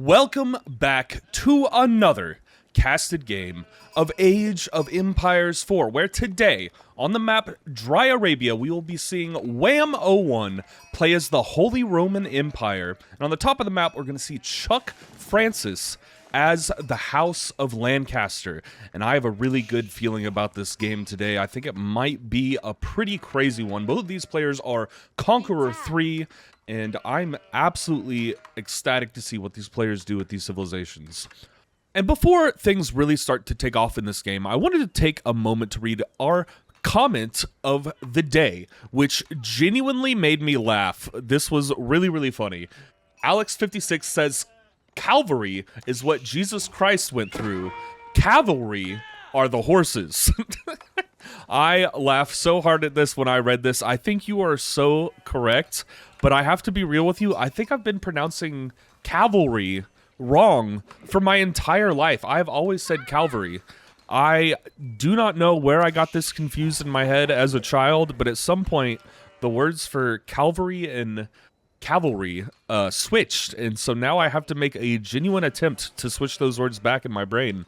Welcome back to another casted game of Age of Empires 4, where today, on the map Dry Arabia, we will be seeing Wham 01 play as the Holy Roman Empire. And on the top of the map, we're going to see Chuck Francis as the House of Lancaster. And I have a really good feeling about this game today. I think it might be a pretty crazy one. Both of these players are Conqueror 3, and I'm absolutely ecstatic to see what these players do with these civilizations. And before things really start to take off in this game, I wanted to take a moment to read our comment of the day, which genuinely made me laugh. This was really, really funny. Alex56 says, "Calvary is what Jesus Christ went through. Cavalry are the horses." I laughed so hard at this when I read this. I think you are so correct, but I have to be real with you. I think I've been pronouncing cavalry wrong for my entire life. I've always said Calvary. I do not know where I got this confused in my head as a child, but at some point, the words for Calvary and cavalry switched, and so now I have to make a genuine attempt to switch those words back in my brain.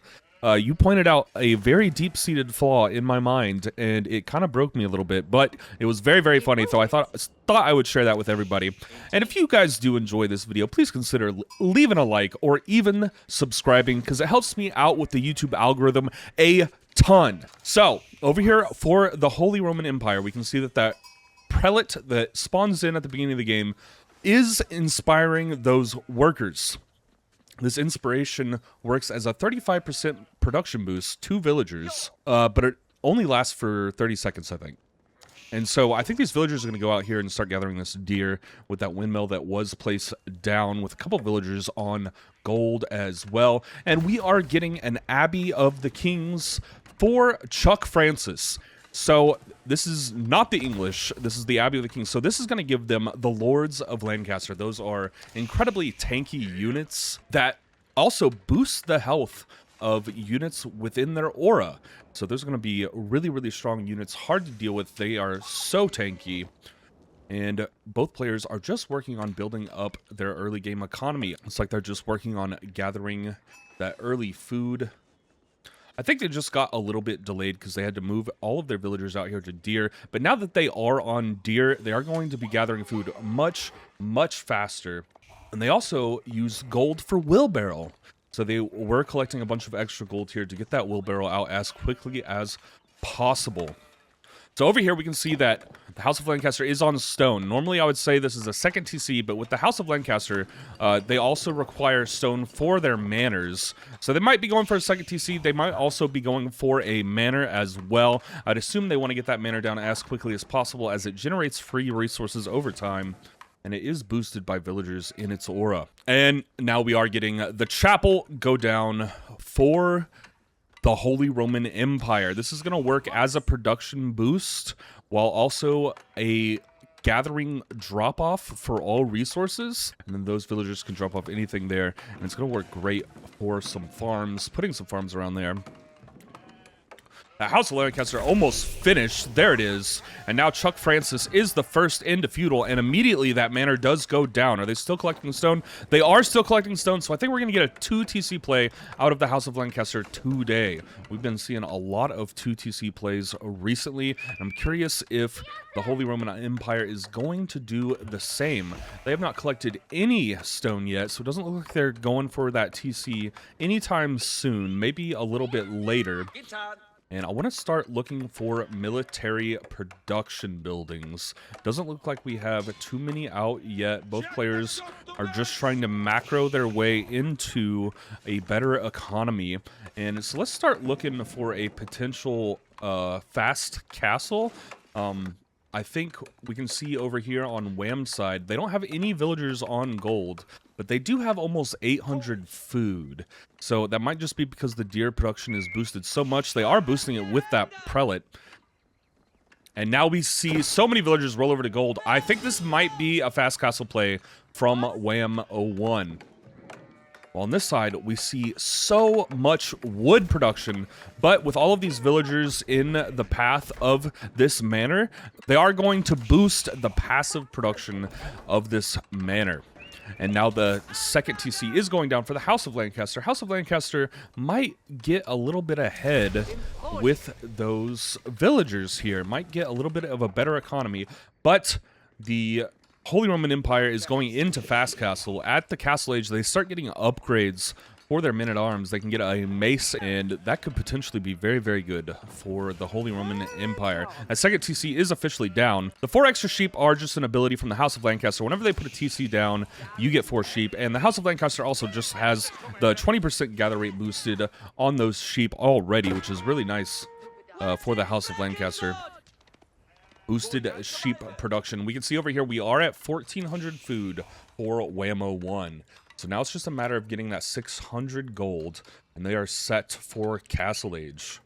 You pointed out a very deep-seated flaw in my mind, and it kind of broke me a little bit, but it was very, very funny, so I thought I would share that with everybody. And if you guys do enjoy this video, please consider leaving a like or even subscribing, because it helps me out with the YouTube algorithm a ton. So, over here for the Holy Roman Empire, we can see that that prelate that spawns in at the beginning of the game is inspiring those workers. This inspiration works as a 35% production boost to villagers, but it only lasts for 30 seconds, I think. And so I think these villagers are going to go out here and start gathering this deer with that windmill that was placed down, with a couple of villagers on gold as well. And we are getting an Abbey of the Kings for Chuck Francis. So this is not the English, this is the Abbey of the Kings. So this is going to give them the Lords of Lancaster. Those are incredibly tanky units that also boost the health of units within their aura. So those are going to be really, really strong units, hard to deal with. They are so tanky. And both players are just working on building up their early game economy. It's like they're just working on gathering that early food. I think they just got a little bit delayed because they had to move all of their villagers out here to deer. But now that they are on deer, they are going to be gathering food much, much faster. And they also use gold for wheelbarrow. So they were collecting a bunch of extra gold here to get that wheelbarrow out as quickly as possible. So over here we can see that the House of Lancaster is on stone. Normally I would say this is a second TC, but with the House of Lancaster, they also require stone for their manors. So they might be going for a second TC. They might also be going for a manor as well. I'd assume they want to get that manor down as quickly as possible, as it generates free resources over time. And it is boosted by villagers in its aura. And now we are getting the chapel go down for the Holy Roman Empire. This is going to work as a production boost while also a gathering drop-off for all resources. And then those villagers can drop off anything there. And it's going to work great for some farms, putting some farms around there. The House of Lancaster almost finished. There it is. And now Chuck Francis is the first into feudal, and immediately that manor does go down. Are they still collecting stone? They are still collecting stone, so I think we're going to get a 2 TC play out of the House of Lancaster today. We've been seeing a lot of 2 TC plays recently. I'm curious if the Holy Roman Empire is going to do the same. They have not collected any stone yet, so it doesn't look like they're going for that TC anytime soon. Maybe a little bit later. And I want to start looking for military production buildings. Doesn't look like we have too many out yet. Both players are just trying to macro their way into a better economy. And so let's start looking for a potential fast castle. I think we can see over here on Wham's side, they don't have any villagers on gold, but they do have almost 800 food. So that might just be because the deer production is boosted so much. They are boosting it with that prelate. And now we see so many villagers roll over to gold. I think this might be a fast castle play from Wham 01. Well, on this side, we see so much wood production, but with all of these villagers in the path of this manor, they are going to boost the passive production of this manor. And now the second TC is going down for the House of Lancaster. House of Lancaster might get a little bit ahead with those villagers here. Might get a little bit of a better economy. But the Holy Roman Empire is going into Fast Castle. At the Castle Age, they start getting upgrades for their men-at-arms. They can get a mace, and that could potentially be very, very good for the Holy Roman Empire. As second TC is officially down, the 4 extra sheep are just an ability from the House of Lancaster. Whenever they put a TC down, you get 4 sheep, and the House of Lancaster also just has the 20% gather rate boosted on those sheep already, which is really nice for the House of Lancaster. Boosted sheep production. We can see over here we are at 1,400 food for Whammo 1. So now it's just a matter of getting that 600 gold, and they are set for Castle Age.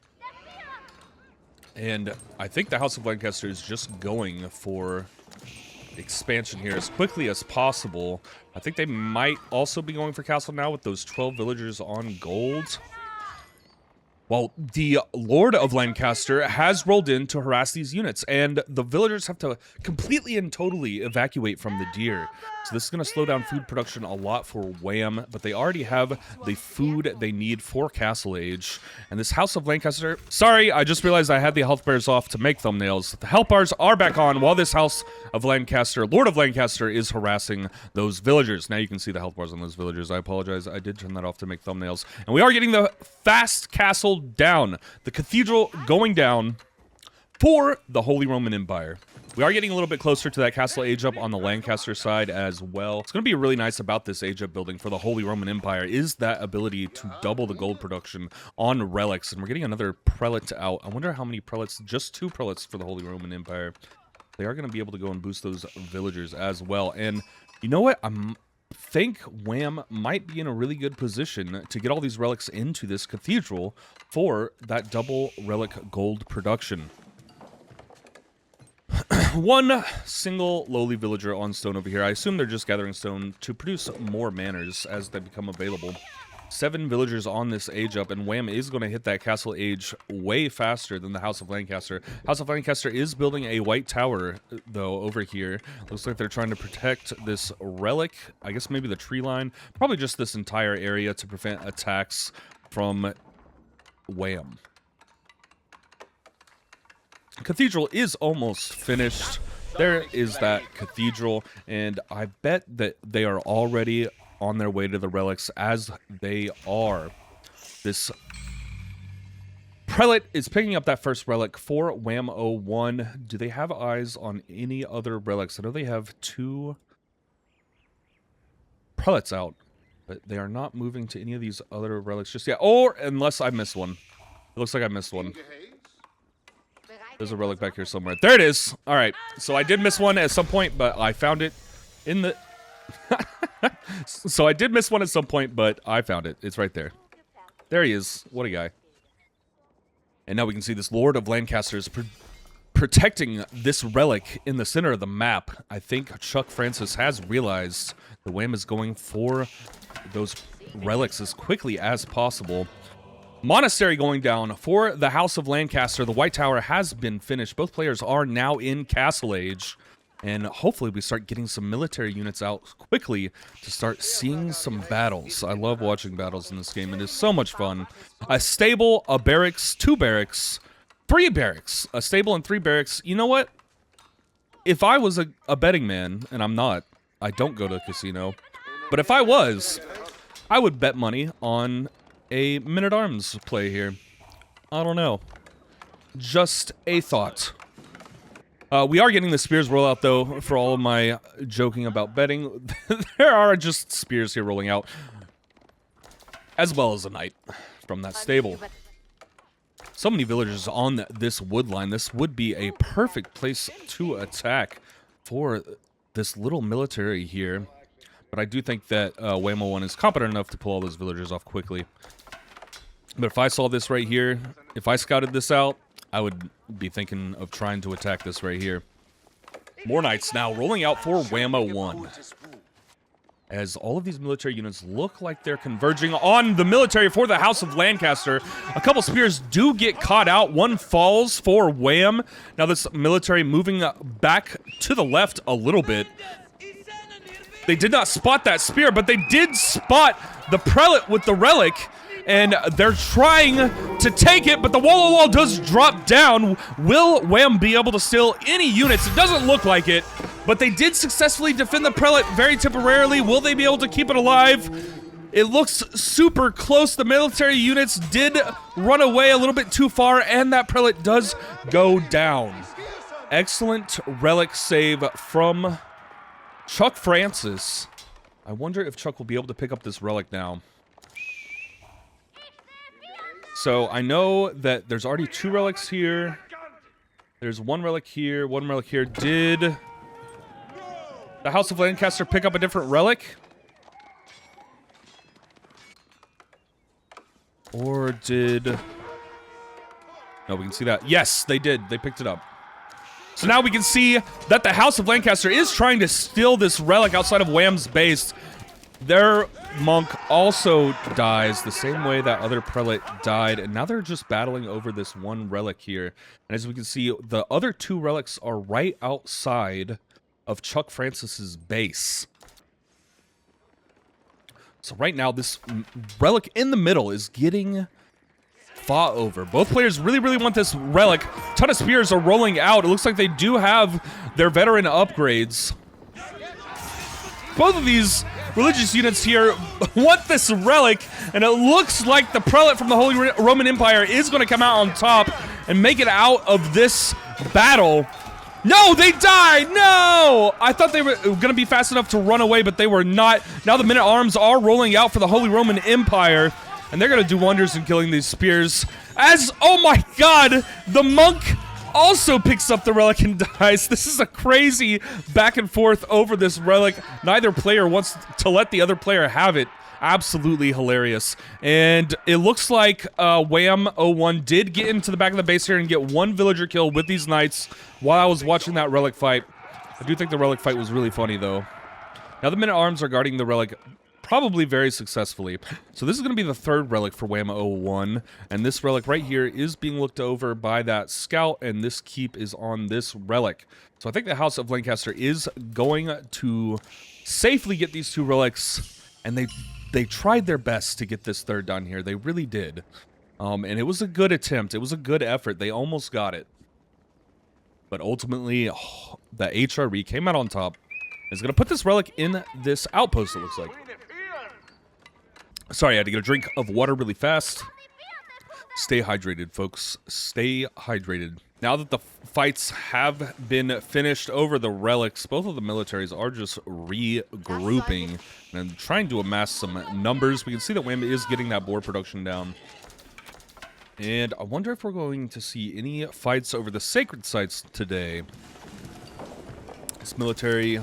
And I think the House of Lancaster is just going for expansion here as quickly as possible. I think they might also be going for Castle now with those 12 villagers on gold. Well, the Lord of Lancaster has rolled in to harass these units, and the villagers have to completely and totally evacuate from the deer. So this is going to slow down food production a lot for Wham, but they already have the food they need for Castle Age. And this House of Lancaster... Sorry, I just realized I had the health bars off to make thumbnails. The health bars are back on while this House of Lancaster, Lord of Lancaster, is harassing those villagers. Now you can see the health bars on those villagers. I apologize. I did turn that off to make thumbnails. And we are getting the Fast Castle down. The cathedral going down for the Holy Roman Empire. We are getting a little bit closer to that Castle Age Up on the Lancaster side as well. It's going to be really nice about this Age Up building for the Holy Roman Empire is that ability to double the gold production on relics. And we're getting another prelate out. I wonder how many prelates, just 2 prelates for the Holy Roman Empire. They are going to be able to go and boost those villagers as well. And you know what? I think Wham might be in a really good position to get all these relics into this cathedral for that double relic gold production. 1 single lowly villager on stone over here. I assume they're just gathering stone to produce more manors as they become available. 7 villagers on this age up, and Wham is going to hit that castle age way faster than the House of Lancaster. House of Lancaster is building a white tower, though, over here. Looks like they're trying to protect this relic. I guess maybe the tree line. Probably just this entire area to prevent attacks from Wham. Cathedral is almost finished. There is that cathedral, and I bet that they are already on their way to the relics as they are. This prelate is picking up that first relic for Whammo 1. Do they have eyes on any other relics? I know they have 2 prelates out, but they are not moving to any of these other relics just yet. Or unless I missed one. It looks like I missed one. There's a relic back here somewhere. There it is. All right. So I did miss one at some point, but I found it in the... So I did miss one at some point, but I found it. It's right there. There he is. What a guy. And now we can see this Lord of Lancaster is protecting this relic in the center of the map. I think Chuck Francis has realized the Wham is going for those relics as quickly as possible. Monastery going down for the House of Lancaster. The White Tower has been finished. Both players are now in Castle Age. And hopefully we start getting some military units out quickly to start seeing some battles. I love watching battles in this game. It is so much fun. A stable, a barracks, 2 barracks, 3 barracks. A stable and 3 barracks. You know what? If I was a betting man, and I'm not, I don't go to a casino. But if I was, I would bet money on a men-at-arms play here. I don't know. Just a thought. We are getting the spears roll out, though, for all of my joking about betting. There are just spears here rolling out, as well as a knight from that stable. So many villagers on this wood line. This would be a perfect place to attack for this little military here. But I do think that Whammo 1 is competent enough to pull all those villagers off quickly. But if I saw this right here, if I scouted this out, I would be thinking of trying to attack this right here. More knights now rolling out for Whammo 1. As all of these military units look like they're converging on the military for the House of Lancaster. A couple spears do get caught out. One falls for Wham. Now this military moving back to the left a little bit. They did not spot that spear, but they did spot the prelate with the relic, and they're trying to take it, but the wall does drop down. Will Wham be able to steal any units? It doesn't look like it, but they did successfully defend the prelate very temporarily. Will they be able to keep it alive? It looks super close. The military units did run away a little bit too far, and that prelate does go down. Excellent relic save from Chuck Francis. I wonder if Chuck will be able to pick up this relic now. So I know that there's already 2 relics here. There's 1 relic here, 1 relic here. Did the House of Lancaster pick up a different relic? Or did... No, we can see that. Yes, they did. They picked it up. So now we can see that the House of Lancaster is trying to steal this relic outside of Wham's base. Their monk also dies the same way that other prelate died, and now they're just battling over this 1 relic here. And as we can see, the other 2 relics are right outside of Chuck Francis's base. So right now, this relic in the middle is getting fought over. Both players really want this relic. A ton of spears are rolling out. It looks like they do have their veteran upgrades. Both of these religious units here want this relic, and it looks like the prelate from the Holy Roman Empire is going to come out on top and make it out of this battle. No, they died! No! I thought they were going to be fast enough to run away, but they were not. Now the men-at-arms are rolling out for the Holy Roman Empire, and they're going to do wonders in killing these spears. As, oh my god, the monk also picks up the relic and dies. This is a crazy back and forth over this relic. Neither player wants to let the other player have it. Absolutely hilarious. And it looks like Wham 01 did get into the back of the base here and get 1 villager kill with these knights while I was watching that relic fight. I do think the relic fight was really funny, though. Now the men-at-arms are guarding the relic probably very successfully. So this is going to be the 3rd relic for Wham 01, and this relic right here is being looked over by that scout, and this keep is on this relic. So I think the House of Lancaster is going to safely get these 2 relics, and they tried their best to get this 3rd done here. They really did. And it was a good attempt. It was a good effort. They almost got it. But ultimately, the HRE came out on top. It's going to put this relic in this outpost, it looks like. Sorry, I had to get a drink of water really fast. Stay hydrated, folks. Stay hydrated. Now that the fights have been finished over the relics, both of the militaries are just regrouping and trying to amass some numbers. We can see that Wham is getting that board production down. And I wonder if we're going to see any fights over the sacred sites today. This military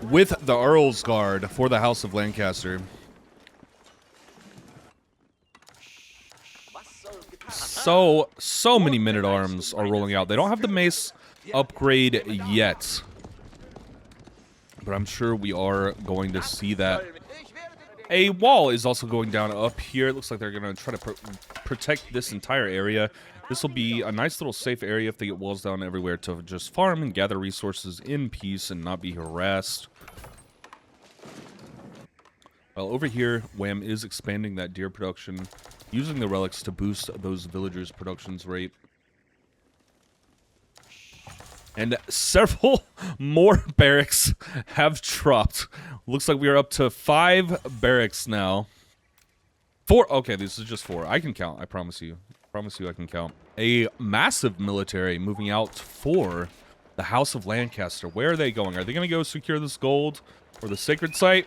with the Earl's Guard for the House of Lancaster. So many men-at-arms are rolling out. They don't have the mace upgrade yet, but I'm sure we are going to see that. A wall is also going down up here. It looks like they're going to try to protect this entire area. This will be a nice little safe area if they get walls down everywhere to just farm and gather resources in peace and not be harassed. Well, over here, Wham is expanding that deer production, using the relics to boost those villagers' productions rate. And several more barracks have dropped. Looks like we are up to 5 barracks now. 4. Okay, this is just 4. I can count, I promise you. I promise you I can count. A massive military moving out for the House of Lancaster. Where are they going? Are they going to go secure this gold or the sacred site?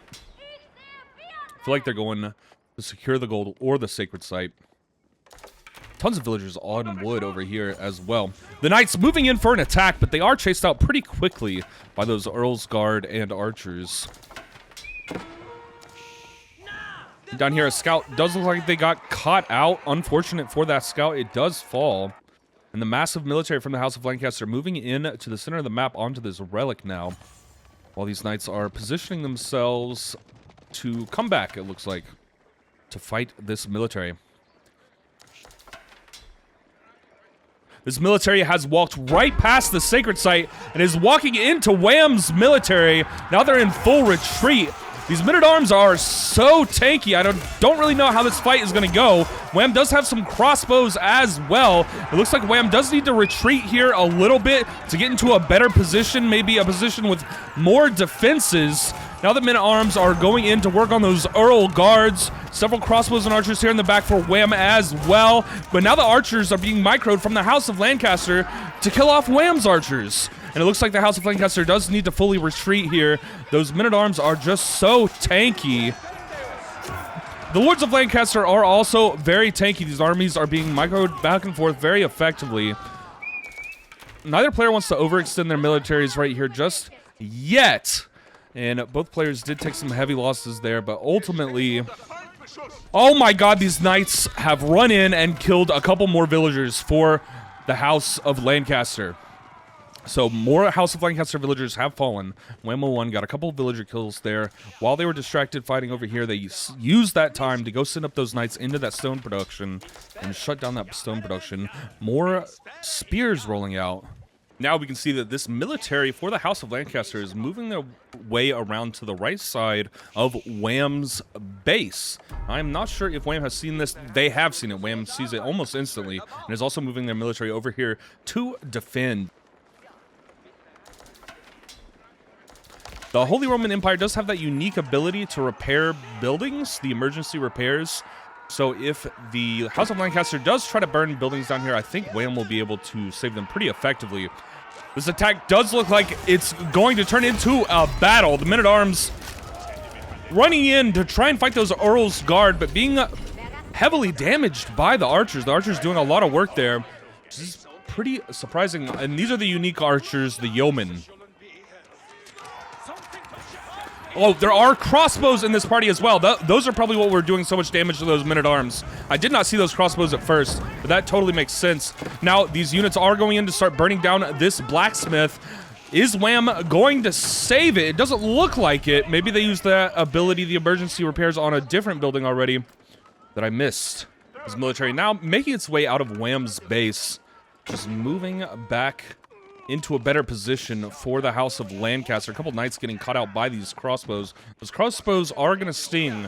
I feel like they're going to secure the gold or the sacred site. Tons of villagers on wood over here as well. The knights moving in for an attack, but they are chased out pretty quickly by those Earl's Guard and archers. Down here, a scout does look like they got caught out. Unfortunate for that scout, it does fall. And the massive military from the House of Lancaster moving in to the center of the map onto this relic now. While these knights are positioning themselves to come back, it looks like, to fight this military. This military has walked right past the sacred site and is walking into Wham's military. Now they're in full retreat. These men-at-arms are so tanky. I don't really know how this fight is going to go. Wham does have some crossbows as well. It looks like Wham does need to retreat here a little bit to get into a better position, maybe a position with more defenses. Now the men-at-arms are going in to work on those Earl guards. Several crossbows and archers here in the back for Wham as well. But now the archers are being microed from the House of Lancaster to kill off Wham's archers. And it looks like the House of Lancaster does need to fully retreat here. Those men-at-arms are just so tanky. The Lords of Lancaster are also very tanky. These armies are being microed back and forth very effectively. Neither player wants to overextend their militaries right here just yet. And both players did take some heavy losses there, but ultimately... Oh my god, these knights have run in and killed a couple more villagers for the House of Lancaster. So more House of Lancaster villagers have fallen. Wham 01 got a couple of villager kills there. While they were distracted fighting over here, they used that time to go send up those knights into that stone production and shut down that stone production. More spears rolling out. Now we can see that this military for the House of Lancaster is moving their way around to the right side of Wham's base. I'm not sure if Wham has seen this. They have seen it. Wham sees it almost instantly and is also moving their military over here to defend. The Holy Roman Empire does have that unique ability to repair buildings, the emergency repairs. So if the House of Lancaster does try to burn buildings down here, I think Wham will be able to save them pretty effectively. This attack does look like it's going to turn into a battle. The men-at-arms running in to try and fight those Earl's Guard, but being heavily damaged by the archers. The archers doing a lot of work there. This is pretty surprising. And these are the unique archers, the yeomen. Oh, there are crossbows in this party as well. Those are probably what we're doing so much damage to those men-at-arms. I did not see those crossbows at first, but that totally makes sense. Now, these units are going in to start burning down this blacksmith. Is Wham going to save it? It doesn't look like it. Maybe they used that ability, the emergency repairs, on a different building already that I missed. This military now making its way out of Wham's base, just moving back into a better position for the House of Lancaster. A couple knights getting caught out by these crossbows. Those crossbows are going to sting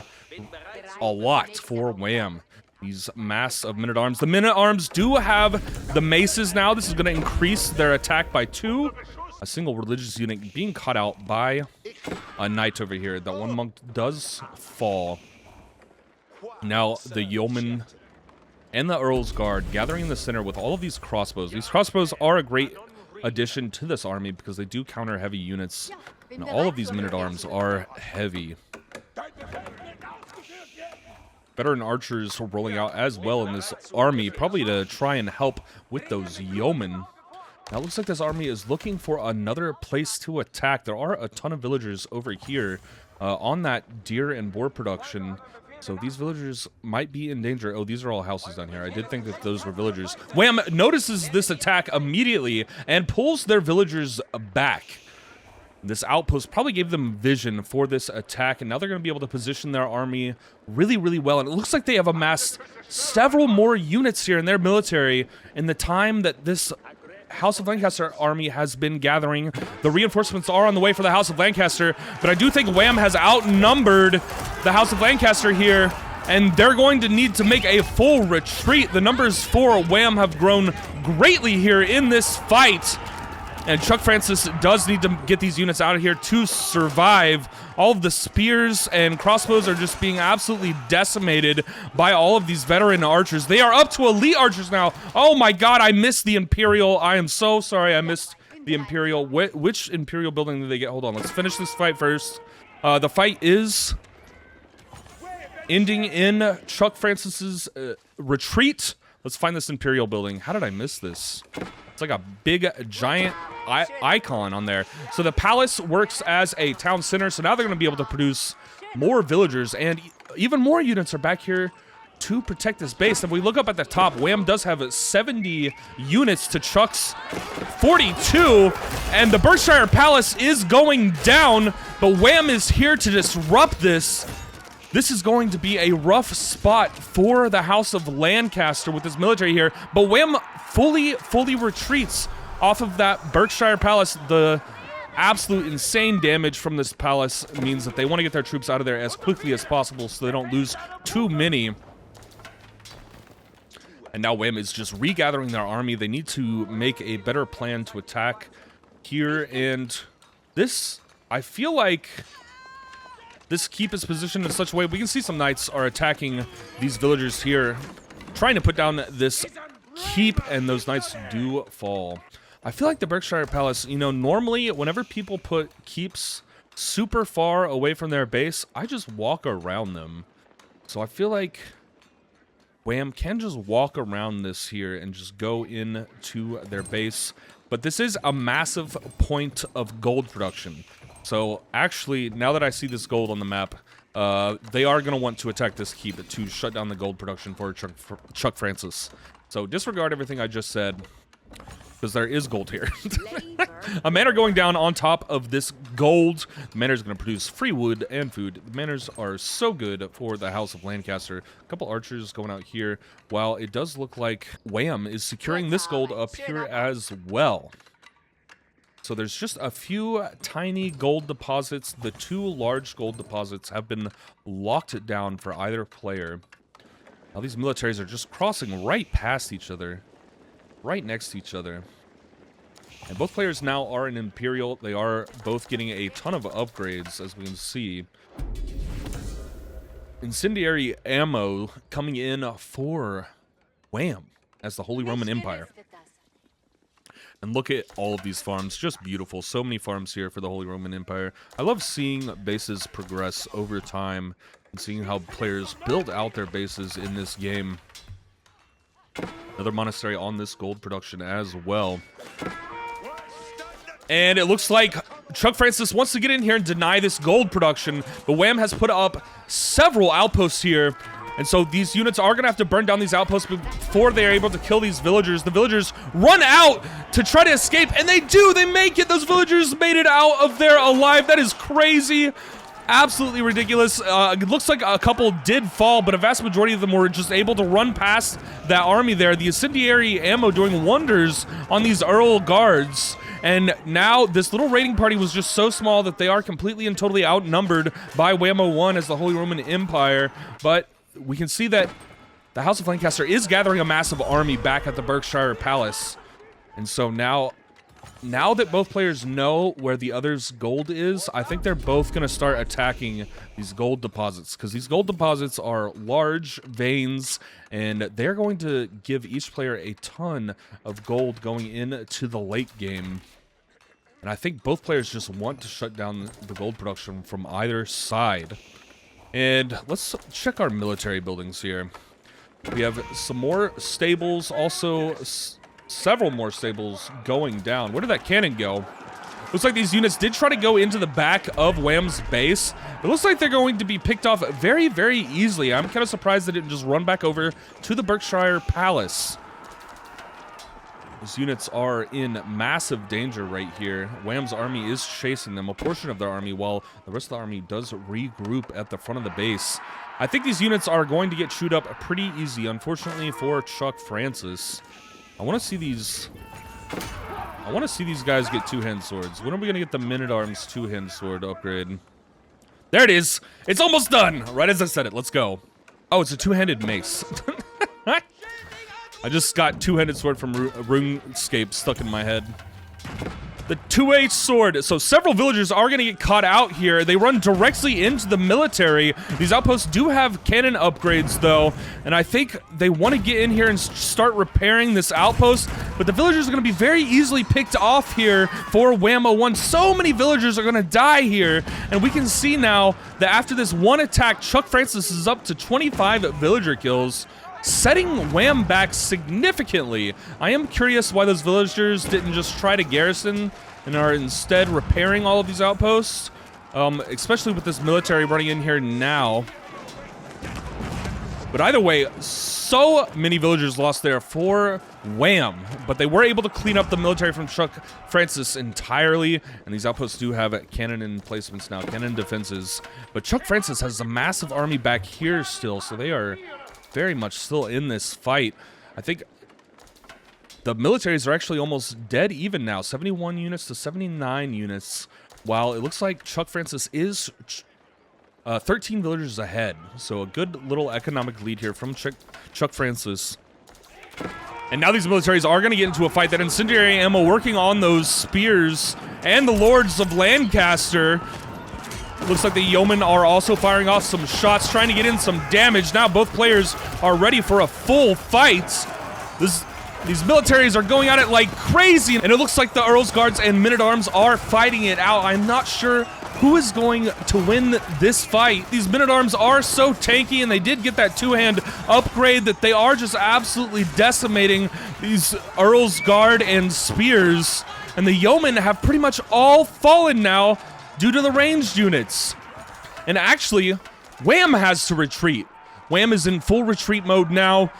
a lot for Wham. These mass of men-at-arms. The men-at-arms do have the maces now. This is going to increase their attack by 2. A single religious unit being caught out by a knight over here. That one monk does fall. Now the yeoman and the Earl's Guard gathering in the center with all of these crossbows. These crossbows are a great addition to this army because they do counter heavy units, and all of these men-at-arms are heavy. Veteran archers rolling out as well in this army, probably to try and help with those yeomen. Now it looks like this army is looking for another place to attack. There are a ton of villagers over here on that deer and boar production. So these villagers might be in danger. Oh, these are all houses down here. I did think that those were villagers. Wham notices this attack immediately and pulls their villagers back. This outpost probably gave them vision for this attack, and now they're going to be able to position their army really, really well. And it looks like they have amassed several more units here in their military in the time that this House of Lancaster army has been gathering. The reinforcements are on the way for the House of Lancaster, but I do think Wham has outnumbered the House of Lancaster here, and they're going to need to make a full retreat. The numbers for Wham have grown greatly here in this fight, and Chuck Francis does need to get these units out of here to survive. All of the spears and crossbows are just being absolutely decimated by all of these veteran archers. They are up to elite archers now. Oh my god, I missed the Imperial. I am so sorry I missed the Imperial. Which Imperial building did they get? Hold on, let's finish this fight first. The fight is ending in Chuck Francis's retreat. Let's find this Imperial building. How did I miss this? It's like a big, giant icon on there. So the palace works as a town center, so now they're going to be able to produce more villagers, and even more units are back here to protect this base. If we look up at the top, Wham does have 70 units to Chuck's 42, and the Berkshire Palace is going down, but Wham is here to disrupt this. This is going to be a rough spot for the House of Lancaster with this military here, but Wham fully retreats off of that Berkshire Palace. The absolute insane damage from this palace means that they want to get their troops out of there as quickly as possible so they don't lose too many. And now Wham is just regathering their army. They need to make a better plan to attack here, and this, I feel like this keep is positioned in such a way. We can see some knights are attacking these villagers here, trying to put down this keep, and those knights do fall. I feel like the Berkshire Palace, you know, normally whenever people put keeps super far away from their base, I just walk around them. So I feel like Wham can just walk around this here and just go into their base. But this is a massive point of gold production. So actually, now that I see this gold on the map, they are going to want to attack this keep to shut down the gold production for Chuck Francis. So disregard everything I just said, because there is gold here. A manor going down on top of this gold. The manor is going to produce free wood and food. The manors are so good for the House of Lancaster. A couple archers going out here, while it does look like Wham is securing this gold up here as well. So there's just a few tiny gold deposits. The two large gold deposits have been locked down for either player. Now these militaries are just crossing right past each other, right next to each other. And both players now are in Imperial. They are both getting a ton of upgrades, as we can see. Incendiary ammo coming in for Wham as the Holy Roman Empire. And look at all of these farms, just beautiful. So many farms here for the Holy Roman Empire. I love seeing bases progress over time and seeing how players build out their bases in this game. Another monastery on this gold production as well. And it looks like Chuck Francis wants to get in here and deny this gold production, but Wham has put up several outposts here. And so these units are going to have to burn down these outposts before they are able to kill these villagers. The villagers run out to try to escape, and they do. They make it. Those villagers made it out of there alive. That is crazy. Absolutely ridiculous. It looks like a couple did fall, but a vast majority of them were just able to run past that army there. The incendiary ammo doing wonders on these Earl guards. And now this little raiding party was just so small that they are completely and totally outnumbered by Whammo 1 as the Holy Roman Empire. But we can see that the House of Lancaster is gathering a massive army back at the Berkshire Palace. And so now that both players know where the other's gold is, I think they're both going to start attacking these gold deposits, because these gold deposits are large veins, and they're going to give each player a ton of gold going into the late game. And I think both players just want to shut down the gold production from either side. And let's check our military buildings here. We have some more stables, also several more stables going down. Where did that cannon go? Looks like these units did try to go into the back of Wham's base. It looks like they're going to be picked off very, very easily. I'm kind of surprised they didn't just run back over to the Berkshire Palace. These units are in massive danger right here. Wham's army is chasing them, a portion of their army, while the rest of the army does regroup at the front of the base. I think these units are going to get chewed up pretty easy, unfortunately for Chuck Francis. I want to see these guys get two-hand swords. When are we going to get the Men-at-Arms two-hand sword upgrade? There it is. It's almost done. Right as I said it. Let's go. Oh, it's a two-handed mace. I just got two-handed sword from RuneScape stuck in my head. The two-edged sword. So several villagers are going to get caught out here. They run directly into the military. These outposts do have cannon upgrades, though, and I think they want to get in here and start repairing this outpost, but the villagers are going to be very easily picked off here for Whammo 1. So many villagers are going to die here, and we can see now that after this one attack, Chuck Francis is up to 25 villager kills, setting Wham back significantly. I am curious why those villagers didn't just try to garrison and are instead repairing all of these outposts, especially with this military running in here now. But either way, So many villagers lost there for Wham, but they were able to clean up the military from Chuck Francis entirely, and these outposts do have cannon emplacements now, cannon defenses, but Chuck Francis has a massive army back here still, so they are very much still in this fight. I think the militaries are actually almost dead even now, 71 units to 79 units, while it looks like Chuck Francis is 13 villagers ahead. So a good little economic lead here from Chuck Francis. And now these militaries are going to get into a fight. That incendiary ammo working on those spears and the lords of Lancaster. Looks like the yeomen are also firing off some shots, trying to get in some damage. Now both players are ready for a full fight. These militaries are going at it like crazy, and it looks like the Earl's Guards and Men-at-Arms are fighting it out. I'm not sure who is going to win this fight. These Men-at-Arms are so tanky, and they did get that two-hand upgrade that they are just absolutely decimating these Earl's Guard and spears. And the yeomen have pretty much all fallen now due to the ranged units. And actually, Wham has to retreat. Wham is in full retreat mode now.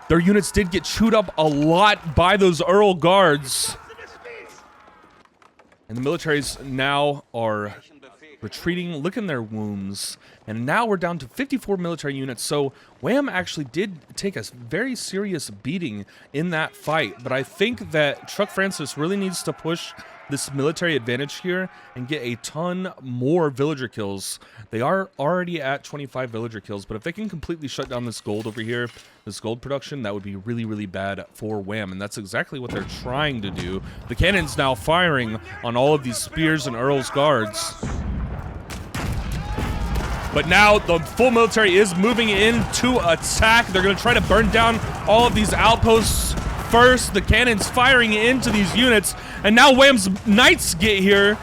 Their units did get chewed up a lot by those Earl Guards. And the militaries now are retreating, licking their wounds. And now we're down to 54 military units. So Wham actually did take a very serious beating in that fight. But I think that Chuck Francis really needs to push this military advantage here and get a ton more villager kills. They are already at 25 villager kills, but if they can completely shut down this gold over here, this gold production, that would be really, really bad for Wham, and that's exactly what they're trying to do. The cannon's now firing on all of these spears and Earl's Guards. But now the full military is moving in to attack. They're going to try to burn down all of these outposts first. The cannon's firing into these units, and now Wham's knights get here,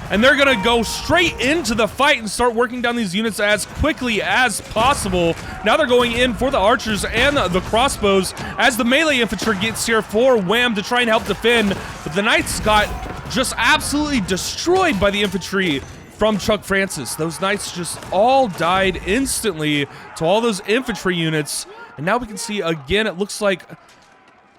and they're gonna go straight into the fight and start working down these units as quickly as possible. Now they're going in for the archers and the crossbows as the melee infantry gets here for Wham to try and help defend, but the knights got just absolutely destroyed by the infantry from Chuck Francis. Those knights just all died instantly to all those infantry units, and now we can see again, it looks like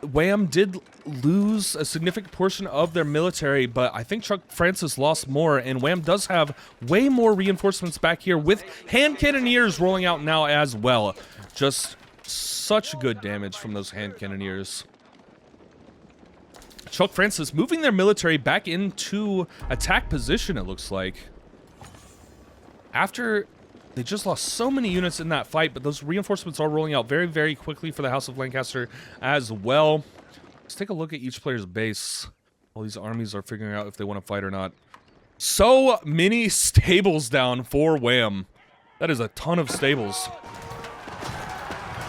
Wham did lose a significant portion of their military, but I think Chuck Francis lost more, and Wham does have way more reinforcements back here with hand cannoneers rolling out now as well. Just such good damage from those hand cannoneers. Chuck Francis moving their military back into attack position, it looks like. After they just lost so many units in that fight, but those reinforcements are rolling out very, very quickly for the House of Lancaster as well. Let's take a look at each player's base. All these armies are figuring out if they want to fight or not. So many stables down for Wham. That is a ton of stables.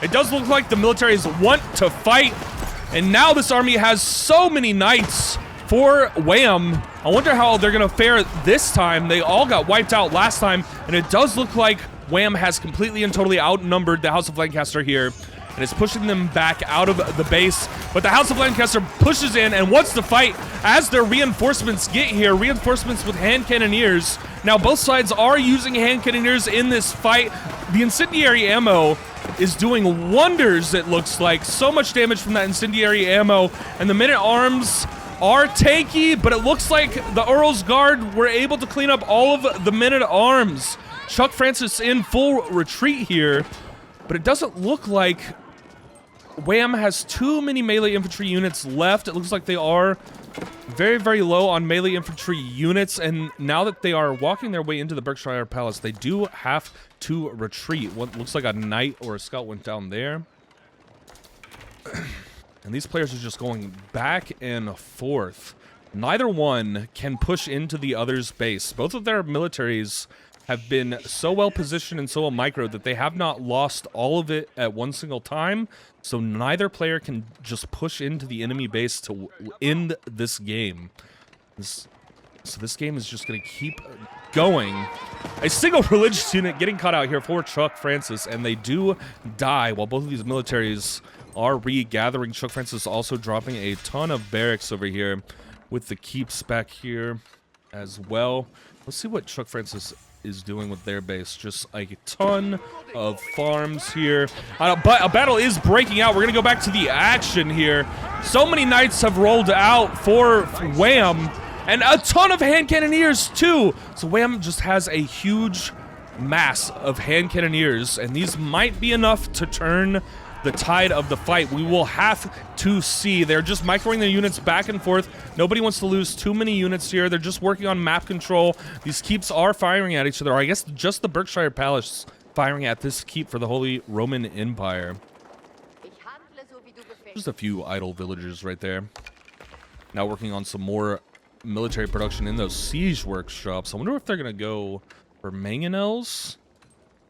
It does look like the militaries want to fight, and now this army has so many knights for Wham. I wonder how they're going to fare this time. They all got wiped out last time, and it does look like Wham has completely and totally outnumbered the House of Lancaster here, and it's pushing them back out of the base. But the House of Lancaster pushes in and wants to fight as their reinforcements get here. Reinforcements with hand cannoneers. Now both sides are using hand cannoneers in this fight. The incendiary ammo is doing wonders, it looks like. So much damage from that incendiary ammo, and the men-at-arms are tanky, but it looks like the Earl's Guard were able to clean up all of the men-at-arms. Chuck Francis in full retreat here, but it doesn't look like Wham has too many melee infantry units left. It looks like they are very, very low on melee infantry units, and now that they are walking their way into the Berkshire Palace, they do have to retreat. What looks like a knight or a scout went down there. And these players are just going back and forth. Neither one can push into the other's base. Both of their militaries have been so well positioned and so well micro that they have not lost all of it at one single time. So neither player can just push into the enemy base to end this game. So this game is just going to keep going. A single religious unit getting caught out here for Chuck Francis, and they do die while both of these militaries are regathering. Chuck Francis also dropping a ton of barracks over here with the keeps back here as well. Let's see what Chuck Francis is doing with their base. Just a ton of farms here. But a battle is breaking out. We're going to go back to the action here. So many knights have rolled out for Wham, and a ton of hand cannoneers too. So Wham just has a huge mass of hand cannoneers, and these might be enough to turn the tide of the fight. We will have to see. They're just microing their units back and forth. Nobody wants to lose too many units here. They're just working on map control. These keeps are firing at each other. Or I guess just the Berkshire Palace firing at this keep for the Holy Roman Empire. Just a few idle villagers right there. Now working on some more military production in those siege workshops. I wonder if they're going to go for mangonels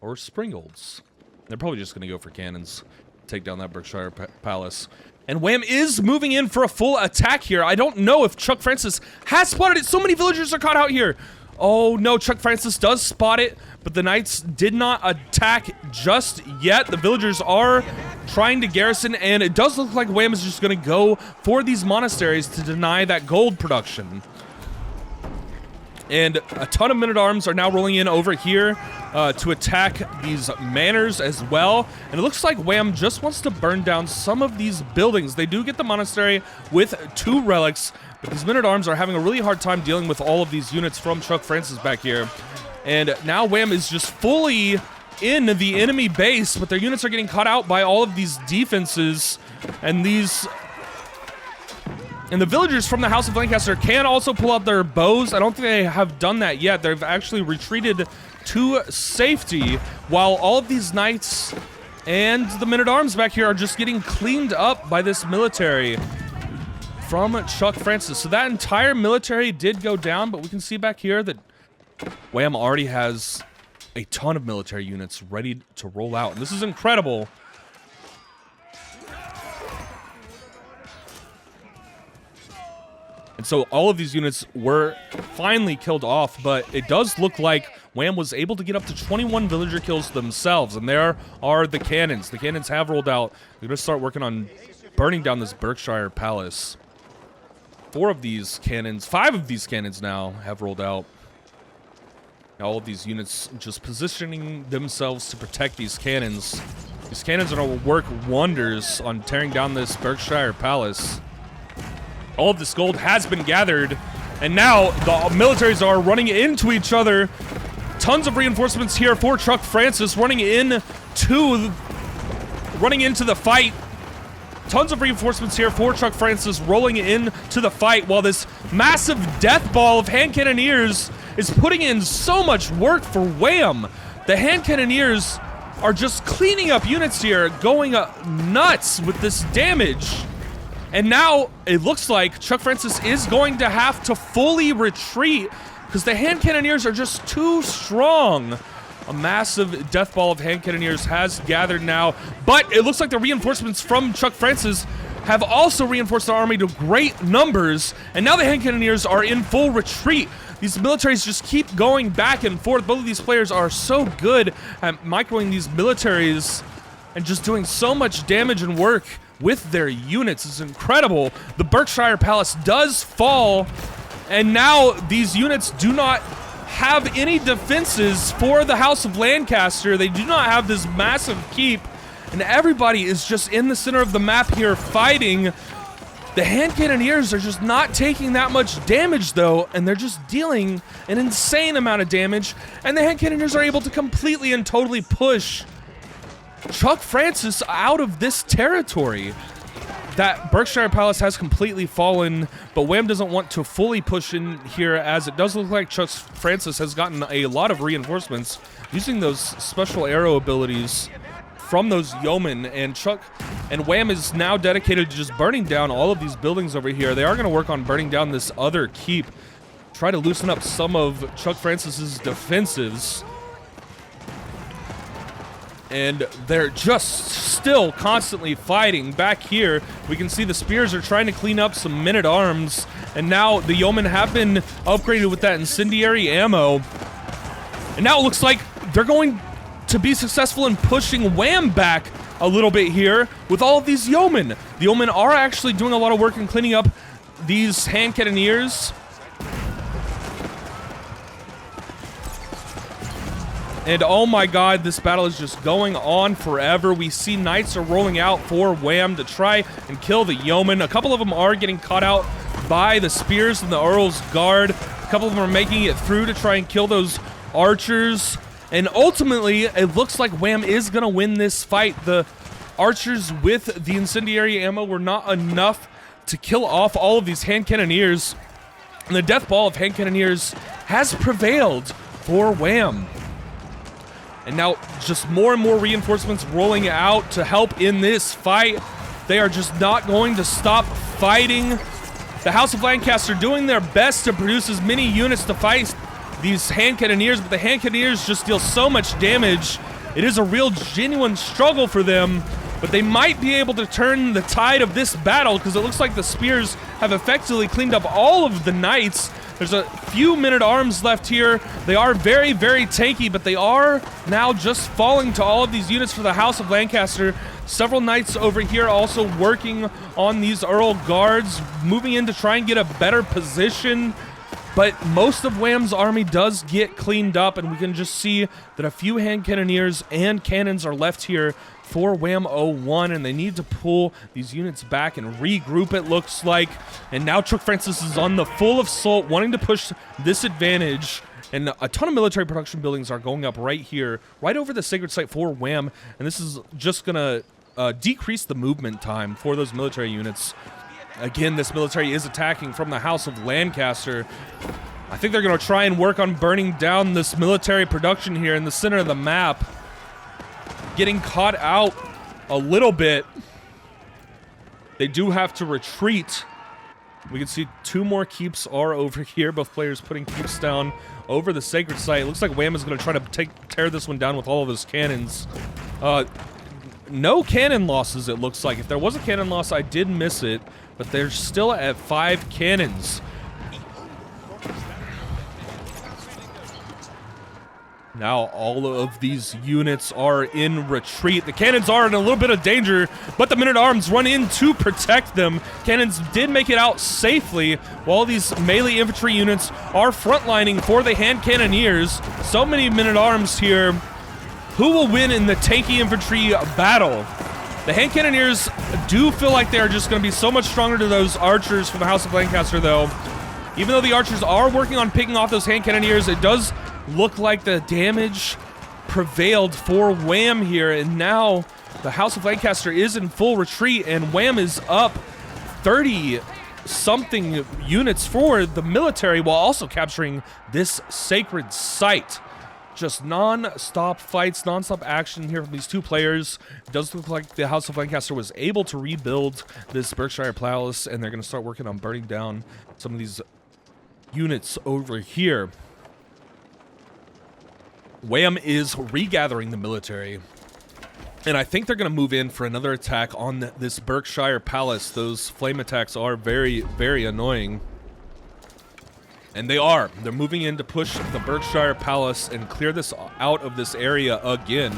or springolds. They're probably just going to go for cannons. Take down that Berkshire Palace. And Wham is moving in for a full attack here. I don't know if Chuck Francis has spotted it. So many villagers are caught out here. Oh no, Chuck Francis does spot it, but the knights did not attack just yet. The villagers are trying to garrison, and it does look like Wham is just going to go for these monasteries to deny that gold production. And a ton of men-at-arms are now rolling in over here to attack these manors as well. And it looks like Wham just wants to burn down some of these buildings. They do get the monastery with 2 relics, but these men-at-arms are having a really hard time dealing with all of these units from Chuck Francis back here. And now Wham is just fully in the enemy base, but their units are getting caught out by all of these defenses. And the villagers from the House of Lancaster can also pull out their bows. I don't think they have done that yet. They've actually retreated to safety, while all of these knights and the men-at-arms back here are just getting cleaned up by this military from Chuck Francis. So that entire military did go down, but we can see back here that Wham already has a ton of military units ready to roll out. And this is incredible. And so all of these units were finally killed off, but it does look like Wham was able to get up to 21 villager kills themselves. And there are the cannons. The cannons have rolled out. They're going to start working on burning down this Berkshire Palace. 5 of these cannons now have rolled out. All of these units just positioning themselves to protect these cannons. These cannons are going to work wonders on tearing down this Berkshire Palace. All of this gold has been gathered, and now the militaries are running into each other. Tons of reinforcements here for Chuck Francis running into the fight. Tons of reinforcements here for Chuck Francis rolling into the fight, while this massive death ball of hand cannoneers is putting in so much work for Wham. The hand cannoneers are just cleaning up units here, going nuts with this damage. And now it looks like Chuck Francis is going to have to fully retreat because the hand cannoneers are just too strong. A massive death ball of hand cannoneers has gathered now, but it looks like the reinforcements from Chuck Francis have also reinforced the army to great numbers, and now the hand cannoneers are in full retreat. These militaries just keep going back and forth. Both of these players are so good at microing these militaries and just doing so much damage and work with their units. It's incredible. The Berkshire Palace does fall, and now these units do not have any defenses for the House of Lancaster. They do not have this massive keep, and everybody is just in the center of the map here fighting. The hand cannoneers are just not taking that much damage though, and they're just dealing an insane amount of damage, and the hand cannoneers are able to completely and totally push Chuck Francis out of this territory. That Berkshire Palace has completely fallen, but Wham doesn't want to fully push in here, as it does look like Chuck Francis has gotten a lot of reinforcements using those special arrow abilities from those yeomen, and Wham is now dedicated to just burning down all of these buildings over here. They are going to work on burning down this other keep, try to loosen up some of Chuck Francis's defensives. And they're just still constantly fighting. Back here, we can see the spears are trying to clean up some men-at-arms, and now the yeomen have been upgraded with that incendiary ammo. And now it looks like they're going to be successful in pushing Wham back a little bit here with all of these yeomen. The yeomen are actually doing a lot of work in cleaning up these hand cannoneers. And oh my god, this battle is just going on forever. We see knights are rolling out for Wham to try and kill the yeoman. A couple of them are getting caught out by the spears and the Earl's Guard. A couple of them are making it through to try and kill those archers. And ultimately, it looks like Wham is going to win this fight. The archers with the incendiary ammo were not enough to kill off all of these hand cannoneers. And the death ball of hand cannoneers has prevailed for Wham. And now just more and more reinforcements rolling out to help in this fight. They are just not going to stop fighting. The House of Lancaster doing their best to produce as many units to fight these hand cannoneers, but the hand cannoneers just deal so much damage. It is a real genuine struggle for them, but they might be able to turn the tide of this battle because it looks like the spears have effectively cleaned up all of the knights. There's a few men-at-arms left here. They are very, very tanky, but they are now just falling to all of these units for the House of Lancaster. Several knights over here also working on these Earl Guards, moving in to try and get a better position. But most of Wham's army does get cleaned up, and we can just see that a few hand cannoneers and cannons are left here for Wham 01, and they need to pull these units back and regroup, it looks like. And now Chuck Francis is on the full assault, wanting to push this advantage. And a ton of military production buildings are going up right here, right over the sacred site for Wham. And this is just going to decrease the movement time for those military units. Again, this military is attacking from the House of Lancaster. I think they're going to try and work on burning down this military production here in the center of the map. Getting caught out a little bit. They do have to retreat. We can see two more keeps are over here. Both players putting keeps down over the sacred site. It looks like Wham is going to try to tear this one down with all of his cannons. No cannon losses, it looks like. If there was a cannon loss, I did miss it. But they're still at 5 cannons. Now all of these units are in retreat. The cannons are in a little bit of danger, but the men-at-arms run in to protect them. Cannons did make it out safely, while these melee infantry units are frontlining for the hand cannoneers. So many men-at-arms here. Who will win in the tanky infantry battle? The hand cannoneers do feel like they are just going to be so much stronger to those archers from the House of Lancaster, though. Even though the archers are working on picking off those hand cannoneers, it does look like the damage prevailed for Wham here, and now the House of Lancaster is in full retreat, and Wham is up 30-something units for the military while also capturing this sacred site. Just non-stop fights, non-stop action here from these two players. It does look like the House of Lancaster was able to rebuild this Berkshire Palace, and they're going to start working on burning down some of these units over here. Wham is regathering the military, and I think they're going to move in for another attack on this Berkshire Palace. Those flame attacks are very, very annoying. And they are. They're moving in to push the Berkshire Palace and clear this out of this area again.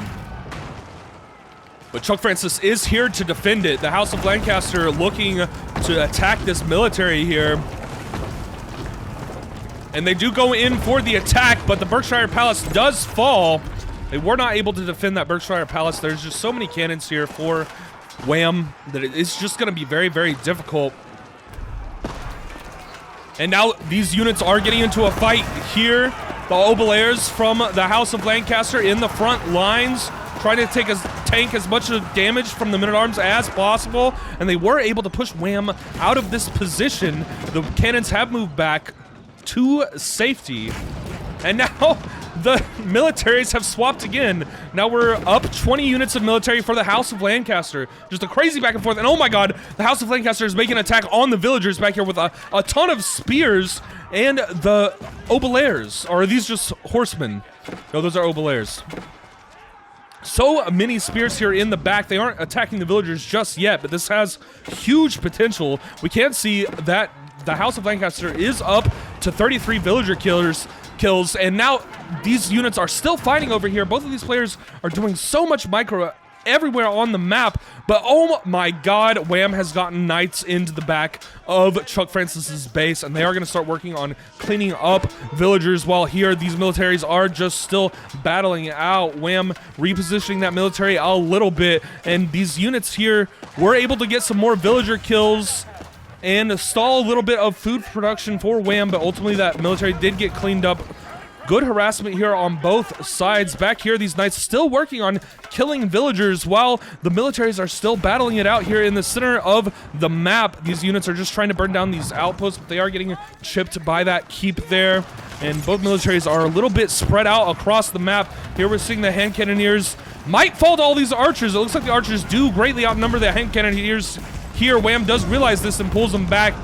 But Chuck Francis is here to defend it. The House of Lancaster looking to attack this military here. And they do go in for the attack, but the Berkshire Palace does fall. They were not able to defend that Berkshire Palace. There's just so many cannons here for Wham that it's just going to be very, very difficult. And now these units are getting into a fight here. The Obelairs from the House of Lancaster in the front lines, trying to tank as much of damage from the men-at-arms as possible. And they were able to push Wham out of this position. The cannons have moved back to safety. And now the militaries have swapped again. Now we're up 20 units of military for the House of Lancaster. Just a crazy back and forth. And oh my god, the House of Lancaster is making an attack on the villagers back here with a ton of spears. And the Obelairs, or are these just horsemen? No, those are Obelairs. So many spears here in the back. They aren't attacking the villagers just yet, but this has huge potential. We can see that the House of Lancaster is up to 33 villager kills, and now these units are still fighting over here. Both of these players are doing so much micro everywhere on the map. But oh my god, Wham has gotten knights into the back of Chuck Francis's base, and they are going to start working on cleaning up villagers, while here these militaries are just still battling out. Wham repositioning that military a little bit, and these units here were able to get some more villager kills and stall a little bit of food production for Wham, but ultimately that military did get cleaned up. Good harassment here on both sides. Back here, these knights still working on killing villagers while the militaries are still battling it out here in the center of the map. These units are just trying to burn down these outposts, but they are getting chipped by that keep there. And both militaries are a little bit spread out across the map. Here we're seeing the hand cannoneers might fall to all these archers. It looks like the archers do greatly outnumber the hand cannoneers here. Wham does realize this and pulls them back.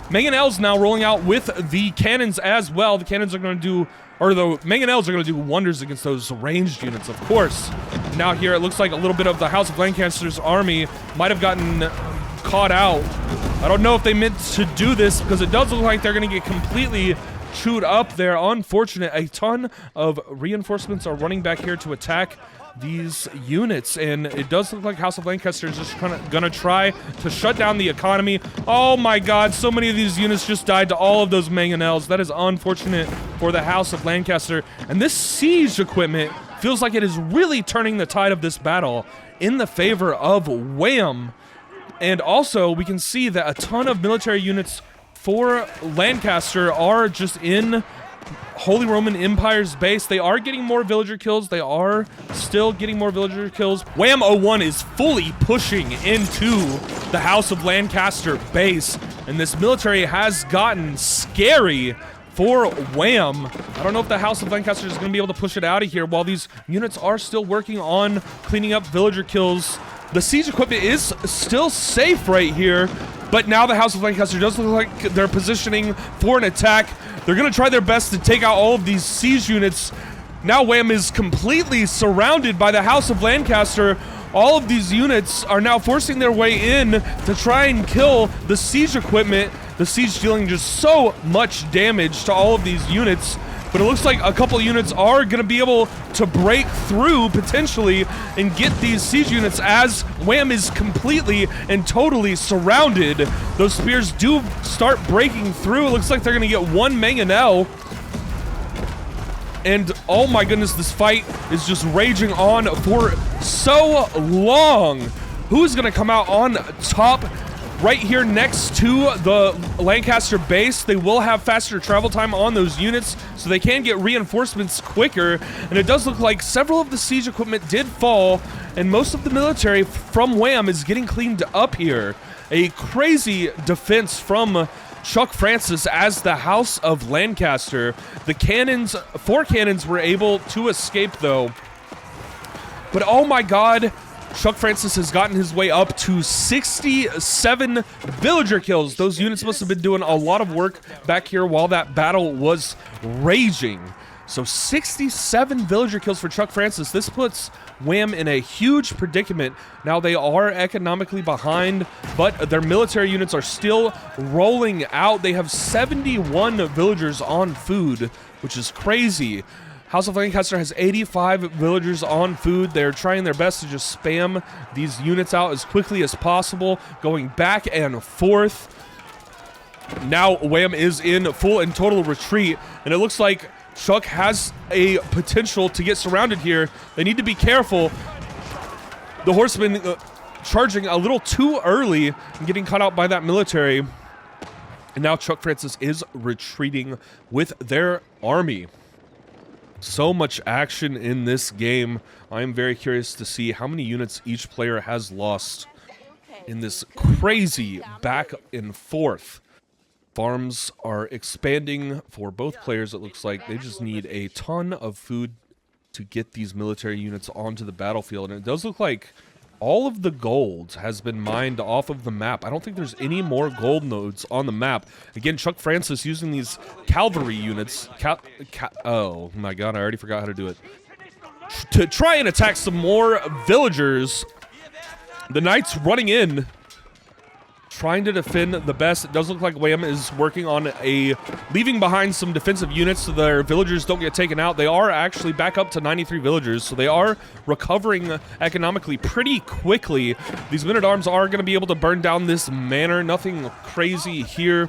Mangonels now rolling out with the cannons as well. The cannons are going to do, or the Mangonels are going to do wonders against those ranged units, of course. Now here it looks like a little bit of the House of Lancaster's army might have gotten caught out. I don't know if they meant to do this, because it does look like they're going to get completely chewed up there. Unfortunate. A ton of reinforcements are running back here to attack these units, and it does look like House of Lancaster is just kind of gonna try to shut down the economy. Oh my god, so many of these units just died to all of those Mangonels. That is unfortunate for the House of Lancaster, and this siege equipment feels like it is really turning the tide of this battle in the favor of Wham. And also we can see that a ton of military units for Lancaster are just in Holy Roman Empire's base. They are getting more villager kills. They are still getting more villager kills. Wham 01 is fully pushing into the House of Lancaster base, and this military has gotten scary for Wham. I don't know if the House of Lancaster is going to be able to push it out of here while these units are still working on cleaning up villager kills. The siege equipment is still safe right here, but now the House of Lancaster does look like they're positioning for an attack. They're going to try their best to take out all of these siege units. Now Wham is completely surrounded by the House of Lancaster. All of these units are now forcing their way in to try and kill the siege equipment. The siege dealing just so much damage to all of these units. But it looks like a couple units are going to be able to break through, potentially, and get these siege units as Wham is completely and totally surrounded. Those spears do start breaking through. It looks like they're going to get one Mangonel. And oh my goodness, this fight is just raging on for so long. Who's going to come out on top? Right here next to the Lancaster base, they will have faster travel time on those units, so they can get reinforcements quicker. And it does look like several of the siege equipment did fall, and most of the military from Wham is getting cleaned up here. A crazy defense from Chuck Francis as the House of Lancaster. The cannons, 4 cannons were able to escape though. But oh my god, Chuck Francis has gotten his way up to 67 villager kills. Those units must have been doing a lot of work back here while that battle was raging. So 67 villager kills for Chuck Francis. This puts Wham in a huge predicament. Now they are economically behind, but their military units are still rolling out. They have 71 villagers on food, which is crazy. House of Lancaster has 85 villagers on food. They're trying their best to just spam these units out as quickly as possible, going back and forth. Now Wham is in full and total retreat, and it looks like Chuck has a potential to get surrounded here. They need to be careful. The horsemen charging a little too early and getting caught out by that military. And now Chuck Francis is retreating with their army. So much action in this game. I am very curious to see how many units each player has lost in this crazy back and forth. Farms are expanding for both players. It looks like they just need a ton of food to get these military units onto the battlefield. And it does look like all of the gold has been mined off of the map. I don't think there's any more gold nodes on the map. Again, Chuck Francis using these cavalry units. Oh my god, I already forgot how to do it. To try and attack some more villagers. The knights running in, trying to defend the best. It does look like Wham is working on leaving behind some defensive units so their villagers don't get taken out. They are actually back up to 93 villagers, so they are recovering economically pretty quickly. These men-at-arms are going to be able to burn down this manor. Nothing crazy here.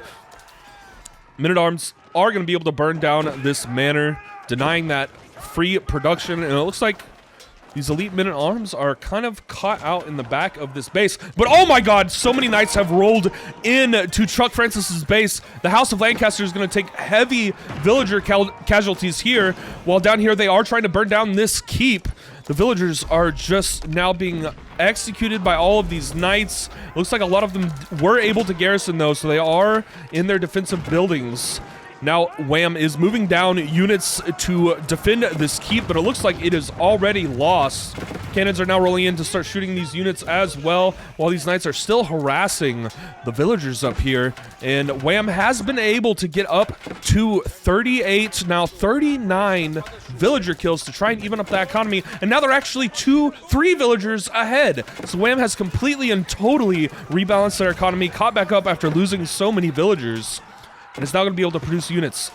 Men-at-arms are going to be able to burn down this manor, denying that free production, and it looks like these elite men-at-arms are kind of caught out in the back of this base. But oh my god, so many knights have rolled in to Chuck Francis's base. The House of Lancaster is going to take heavy villager casualties here, while down here they are trying to burn down this keep. The villagers are just now being executed by all of these knights. Looks like a lot of them were able to garrison though, so they are in their defensive buildings. Now, Wham is moving down units to defend this keep, but it looks like it is already lost. Cannons are now rolling in to start shooting these units as well, while these knights are still harassing the villagers up here. And Wham has been able to get up to 38, now 39 villager kills to try and even up the economy. And now they're actually 3 villagers ahead. So Wham has completely and totally rebalanced their economy, caught back up after losing so many villagers. And it's now going to be able to produce units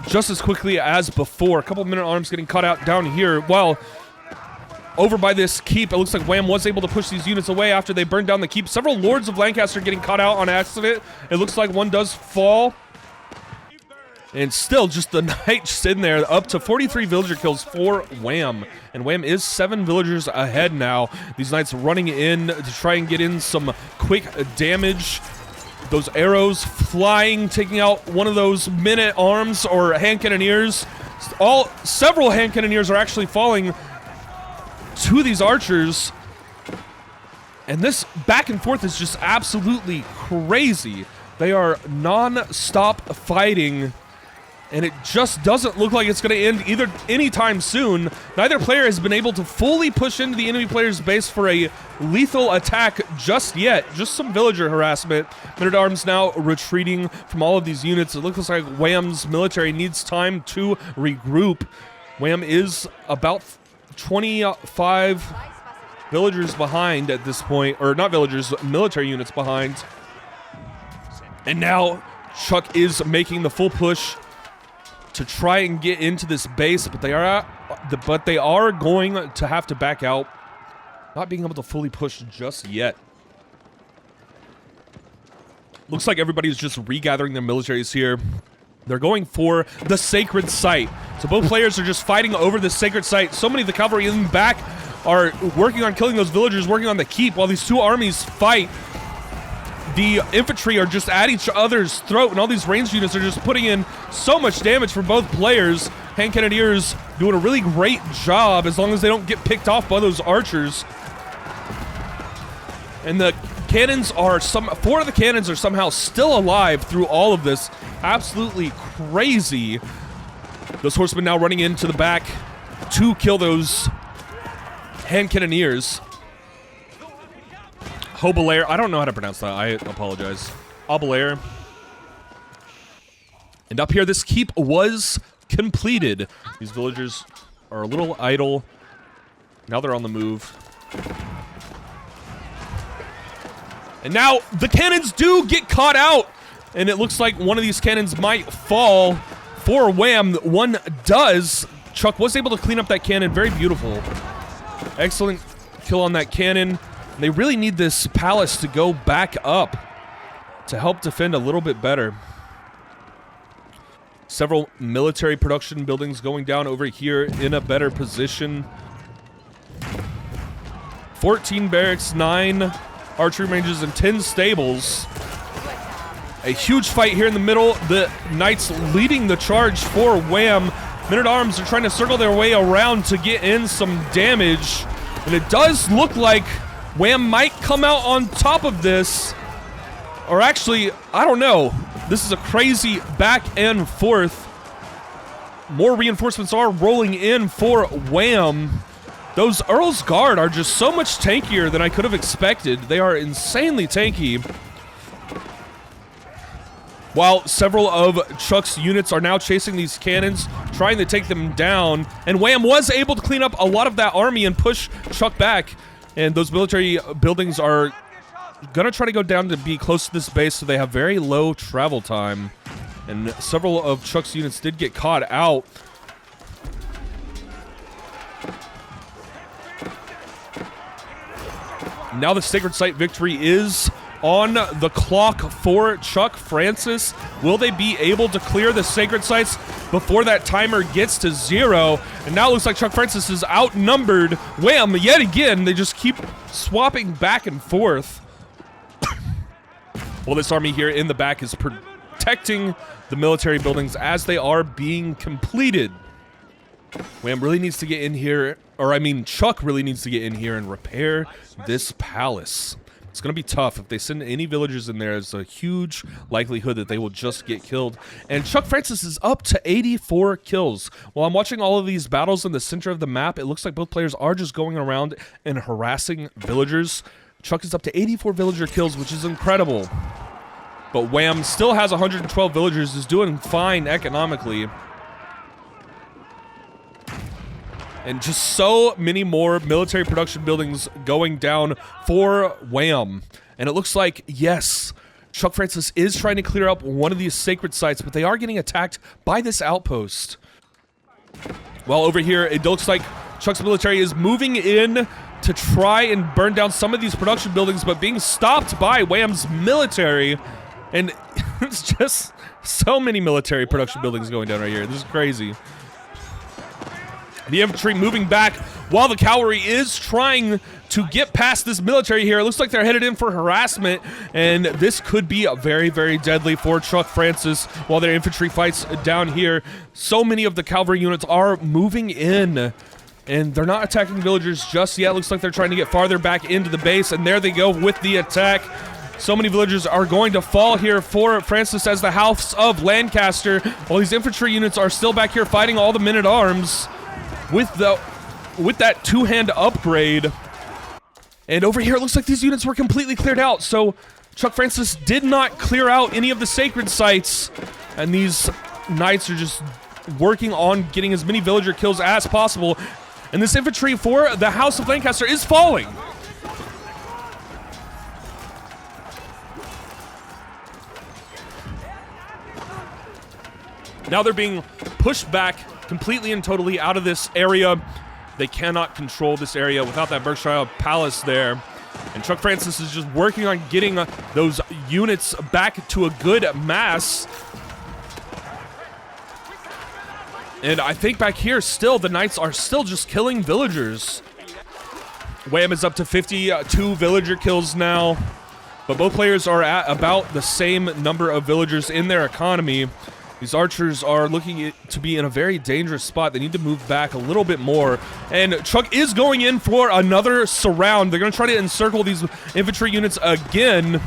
just as quickly as before. A couple men-at-arms getting caught out down here. Well, over by this keep, it looks like Wham was able to push these units away after they burned down the keep. Several lords of Lancaster getting caught out on accident. It looks like one does fall. And still, just the knight sitting there, up to 43 villager kills for Wham. And Wham is 7 villagers ahead now. These knights running in to try and get in some quick damage. Those arrows flying, taking out one of those men-at-arms or hand cannoneers. Several hand cannoneers are actually falling to these archers. And this back and forth is just absolutely crazy. They are non-stop fighting, and it just doesn't look like it's going to end either anytime soon. Neither player has been able to fully push into the enemy player's base for a lethal attack just yet. Just some villager harassment. Men-at-arms now retreating from all of these units. It looks like Wham's military needs time to regroup. Wham is about 25 villagers behind at this point, or not villagers, military units behind. And now Chuck is making the full push to try and get into this base, but they are going to have to back out, not being able to fully push just yet. Looks like everybody's just regathering their militaries here. They're going for the sacred site. So both players are just fighting over the sacred site. So many of the cavalry in the back are working on killing those villagers, working on the keep, while these two armies fight. The infantry are just at each other's throat, and all these ranged units are just putting in so much damage for both players. Hand cannoneers doing a really great job as long as they don't get picked off by those archers. And the cannons are 4 of the cannons are somehow still alive through all of this. Absolutely crazy. Those horsemen now running into the back to kill those hand cannoneers. Hobelair. I don't know how to pronounce that. I apologize. Hobelair. And up here, this keep was completed. These villagers are a little idle. Now they're on the move. And now the cannons do get caught out. And it looks like one of these cannons might fall for Wham. One does. Chuck was able to clean up that cannon. Very beautiful. Excellent kill on that cannon. They really need this palace to go back up to help defend a little bit better. Several military production buildings going down over here in a better position. 14 barracks, 9 archery ranges, and 10 stables. A huge fight here in the middle. The knights leading the charge for Wham. Men-at-arms are trying to circle their way around to get in some damage. And it does look like Wham might come out on top of this. Or actually, I don't know. This is a crazy back and forth. More reinforcements are rolling in for Wham. Those Earl's Guard are just so much tankier than I could have expected. They are insanely tanky. While several of Chuck's units are now chasing these cannons, trying to take them down. And Wham was able to clean up a lot of that army and push Chuck back. And those military buildings are gonna try to go down to be close to this base, so they have very low travel time. And several of Chuck's units did get caught out. Now the Sacred Site victory is on the clock for Chuck Francis. Will they be able to clear the Sacred Sites before that timer gets to 0? And now it looks like Chuck Francis is outnumbered. Wham! Yet again, they just keep swapping back and forth. Well, this army here in the back is protecting the military buildings as they are being completed. Wham really needs to get in here, or I mean Chuck really needs to get in here and repair this palace. It's going to be tough. If they send any villagers in there, there's a huge likelihood that they will just get killed. And Chuck Francis is up to 84 kills. While I'm watching all of these battles in the center of the map, it looks like both players are just going around and harassing villagers. Chuck is up to 84 villager kills, which is incredible. But Wham still has 112 villagers, is doing fine economically. And just so many more military production buildings going down for Wham. And it looks like, yes, Chuck Francis is trying to clear up one of these sacred sites, but they are getting attacked by this outpost. Well, over here, it looks like Chuck's military is moving in to try and burn down some of these production buildings, but being stopped by Wham's military. And it's just so many military production buildings going down right here. This is crazy. The infantry moving back while the cavalry is trying to get past this military here. It looks like they're headed in for harassment, and this could be very, very deadly for Chuck Francis while their infantry fights down here. So many of the cavalry units are moving in, and they're not attacking villagers just yet. Looks like they're trying to get farther back into the base, and there they go with the attack. So many villagers are going to fall here for Francis as the House of Lancaster, while these infantry units are still back here fighting all the men-at-arms with that two-hand upgrade. And over here, it looks like these units were completely cleared out, so Chuck Francis did not clear out any of the sacred sites, and these knights are just working on getting as many villager kills as possible, and this infantry for the House of Lancaster is falling. Now they're being pushed back completely and totally out of this area. They cannot control this area without that Berkshire Palace there. And Chuck Francis is just working on getting those units back to a good mass. And I think back here still, the knights are still just killing villagers. Wham is up to 52 villager kills now. But both players are at about the same number of villagers in their economy. These archers are looking to be in a very dangerous spot. They need to move back a little bit more. And Chuck is going in for another surround. They're going to try to encircle these infantry units again,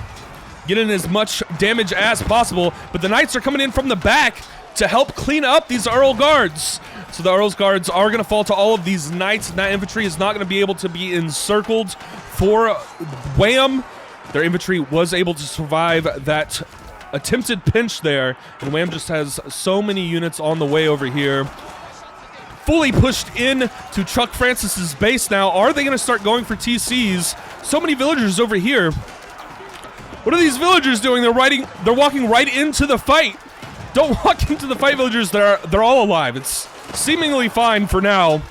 get in as much damage as possible. But the knights are coming in from the back to help clean up these Earl Guards. So the Earl's Guards are going to fall to all of these knights, and that infantry is not going to be able to be encircled for Wham. Their infantry was able to survive that attempted pinch there, and Wham just has so many units on the way over here. Fully pushed in to Chuck Francis's base now. Are they going to start going for TCs? So many villagers over here. What are these villagers doing? They're walking right into the fight. Don't walk into the fight, villagers. They're all alive. It's seemingly fine for now.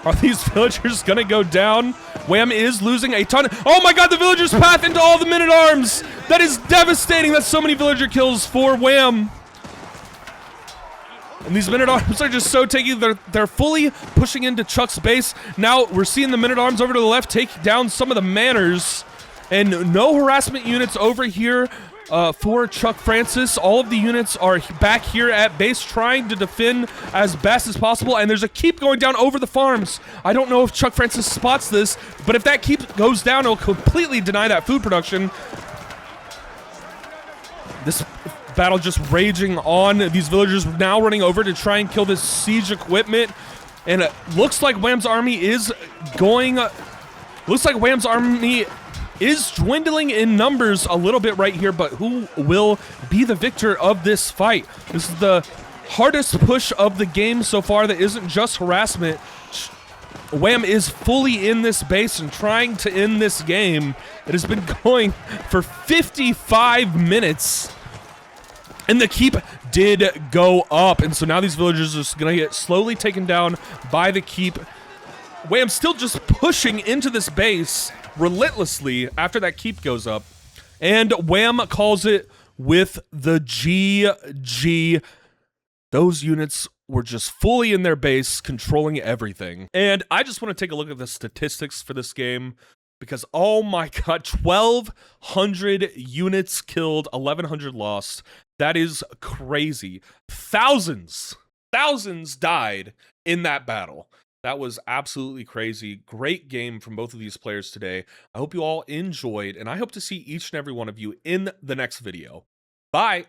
Are these villagers gonna go down? Wham is losing a ton. Oh my god, the villagers path into all the men-at-arms! That is devastating. That's so many villager kills for Wham. And these men-at-arms are just so tanky. They're fully pushing into Chuck's base. Now we're seeing the men-at-arms over to the left take down some of the manners. And no harassment units over here for Chuck Francis. All of the units are back here at base trying to defend as best as possible, and there's a keep going down over the farms. I don't know if Chuck Francis spots this, but if that keep goes down, it'll completely deny that food production. This battle just raging on. These villagers now running over to try and kill this siege equipment, and it looks like Wham's army is going... Looks like Wham's army is dwindling in numbers a little bit right here, but who will be the victor of this fight? This is the hardest push of the game so far that isn't just harassment. Wham is fully in this base and trying to end this game. It has been going for 55 minutes. And the keep did go up. And so now these villagers are just going to get slowly taken down by the keep. Wham still just pushing into this base relentlessly after that keep goes up. And Wham calls it with the GG. Those units were just fully in their base, controlling everything. And I just want to take a look at the statistics for this game, because oh my god, 1,200 units killed, 1,100 lost. That is crazy. Thousands died in that battle. That was absolutely crazy. Great game from both of these players today. I hope you all enjoyed, and I hope to see each and every one of you in the next video. Bye!